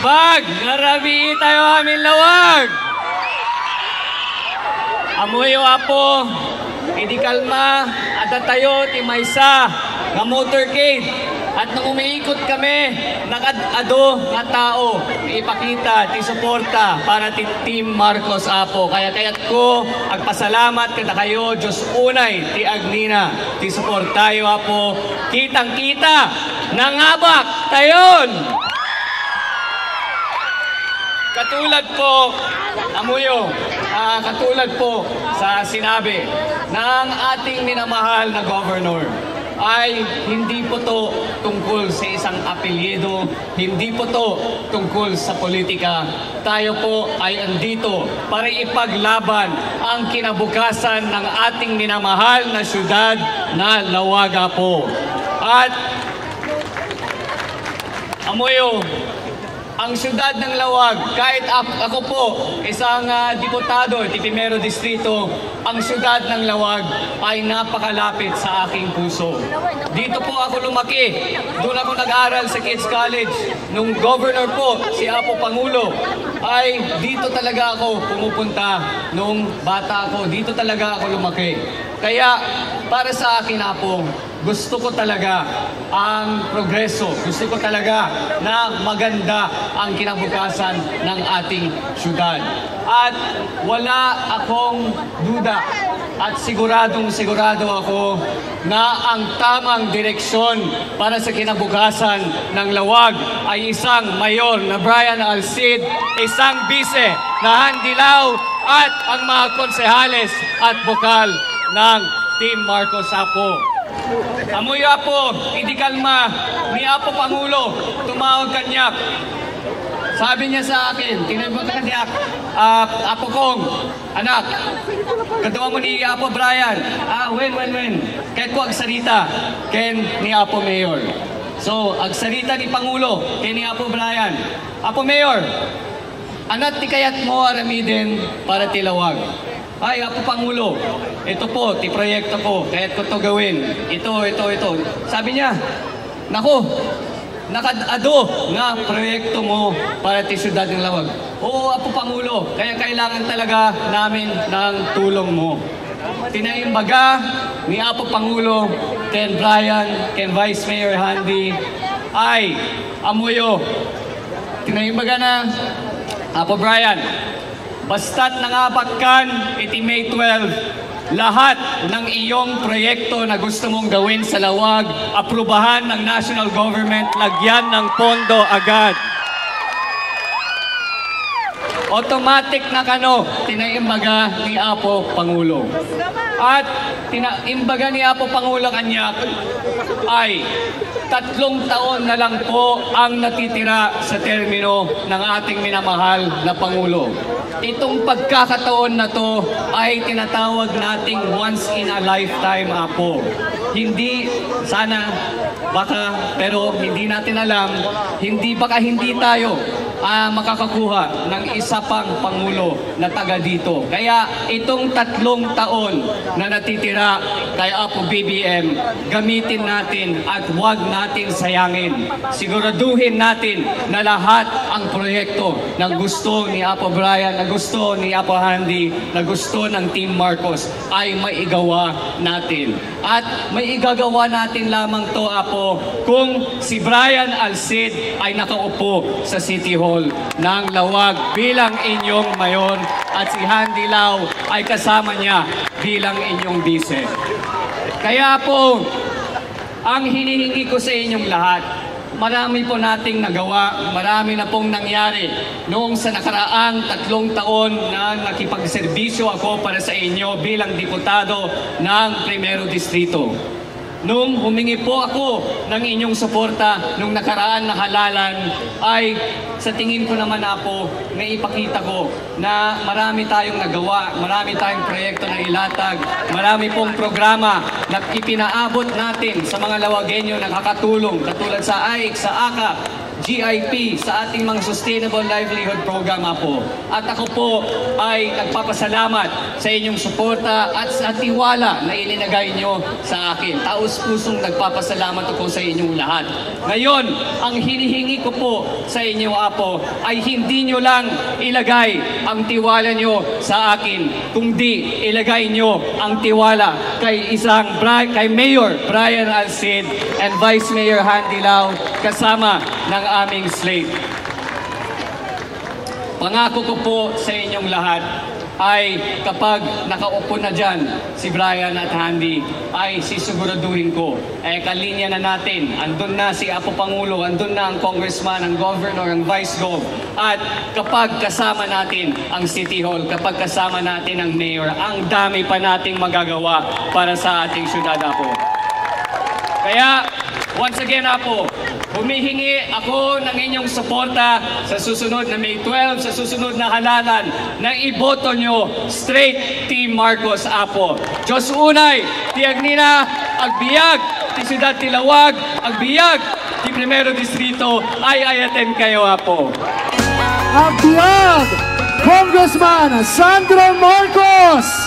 Ambag! Narabi tayo amin lawag! Amuyo apo, idi kalma, at tayo ti maysa nga motorcade. At nung umiikot kami, nakadado nga tao, ipakita, ti suporta para ti Team Marcos apo. Kaya't ko, agpasalamat kita kayo, Diyos unay, ti Agnina, ti suportayo apo. Kitang-kita, nangabak, tayon! Katulad po, amuyo, katulad po sa sinabi ng ating minamahal na governor, ay hindi po to tungkol sa isang apelyido, hindi po to tungkol sa politika. Tayo po ay andito para ipaglaban ang kinabukasan ng ating minamahal na syudad na Lawaga po. At amuyo, ang syudad ng Lawag, kahit ako po, isang diputado, ti Primero Distrito, ang syudad ng Lawag ay napakalapit sa aking puso. Dito po ako lumaki. Doon ako nag-aral sa Kids College. Nung governor po, si Apo Pangulo, ay dito talaga ako pumupunta nung bata ako. Dito talaga ako lumaki. Kaya, para sa akin, Apo, gusto ko talaga ang progreso. Gusto ko talaga na maganda ang kinabukasan ng ating syudad. At wala akong duda at sigurado ako na ang tamang direksyon para sa kinabukasan ng Lawag ay isang mayor na Brian Alcid, isang bise na Handilaw at ang mga konsehales at bukal ng Team Marcos Apo. Amuyo apo, hindi kalma, ni Apo Pangulo, tumawag kanyak. Sabi niya sa akin, tinawag kanyak, Apo Kong, anak, katawa mo ni Apo Brian, when, kahit ko agsarita, ken ni Apo Mayor. So, agsarita ni Pangulo, ken ni Apo Brian, Apo Mayor, anak ti kayat mo aramidin para tilawag. Ay, Apo Pangulo, ito po, ti proyekto ko, kaya't ko to gawin. Ito. Sabi niya, nako, nakadado nga proyekto mo para ti syudad ng Lawag. Oo, Apo Pangulo, kaya kailangan talaga namin ng tulong mo. Tinaimbaga ni Apo Pangulo, Ken Brian, Ken Vice Mayor Handy, ay, amuyo, tinaimbaga na, Apo Brian, basta't nangabakan iti May 12, lahat ng iyong proyekto na gusto mong gawin sa Lawag, aprubahan ng national government, lagyan ng pondo agad. Automatic na kano, tinaimbaga ni Apo Pangulo. At tinaimbaga ni Apo Pangulo kanyak ay 3 taon na lang po ang natitira sa termino ng ating minamahal na Pangulo. Itong pagkakataon na to ay tinatawag nating once in a lifetime, Apo. Hindi, sana, baka, pero hindi natin alam, baka hindi tayo makakakuha ng isa pang Pangulo na taga dito. Kaya itong 3 taon na natitira kay Apo BBM, gamitin natin at huwag natin sayangin. Siguraduhin natin na lahat ang proyekto ng gusto ni Apo Brian, na gusto ni Apo Handy, na gusto ng Team Marcos ay maigawa natin. At may igagawa natin lamang to, Apo, kung si Brian Alcid ay nakaupo sa City Hall ng Lawag bilang inyong mayor at si Handy Lau ay kasama niya bilang inyong bise. Kaya po, ang hinihingi ko sa inyong lahat, marami po nating nagawa, marami na pong nangyari. Noong sa nakaraang 3 taon na nakipagserbisyo ako para sa inyo bilang diputado ng Primero Distrito. Nung humingi po ako ng inyong suporta nung nakaraan na halalan, ay sa tingin ko naman, Apo, na ipakita ko na marami tayong nagawa, marami tayong proyekto na ilatag, marami pong programa na ipinaabot natin sa mga Lawagenyo na nakakatulong, katulad sa AIC, sa AKAP, GIP sa ating mga Sustainable Livelihood Program po. At ako po ay nagpapasalamat sa inyong suporta at sa tiwala na ilinagay nyo sa akin. Taos-pusong nagpapasalamat ako sa inyong lahat. Ngayon, ang hinihingi ko po sa inyo po ay hindi nyo lang ilagay ang tiwala nyo sa akin, kundi ilagay nyo ang tiwala kay Mayor Brian Alcid and Vice Mayor Handy Lau kasama ng aming slate. Pangako ko po sa inyong lahat ay kapag nakaupo na dyan si Brian at Handy, ay sisiguraduhin ko, kalinya na natin, andun na si Apo Pangulo, andun na ang congressman, ang governor, ang vice gov, at kapag kasama natin ang City Hall, kapag kasama natin ang mayor, ang dami pa nating magagawa para sa ating syudad po. Kaya, once again po, humihingi ako ng inyong suporta sa susunod na May 12, sa susunod na halalan, na iboto nyo straight Team Marcos po. Diyos unay, tiagnina, agbiag, ti Siyudad Tilawag, agbiag, ti Primero Distrito, ay ayaten kayo po. Agbiag, Congressman Sandro Marcos!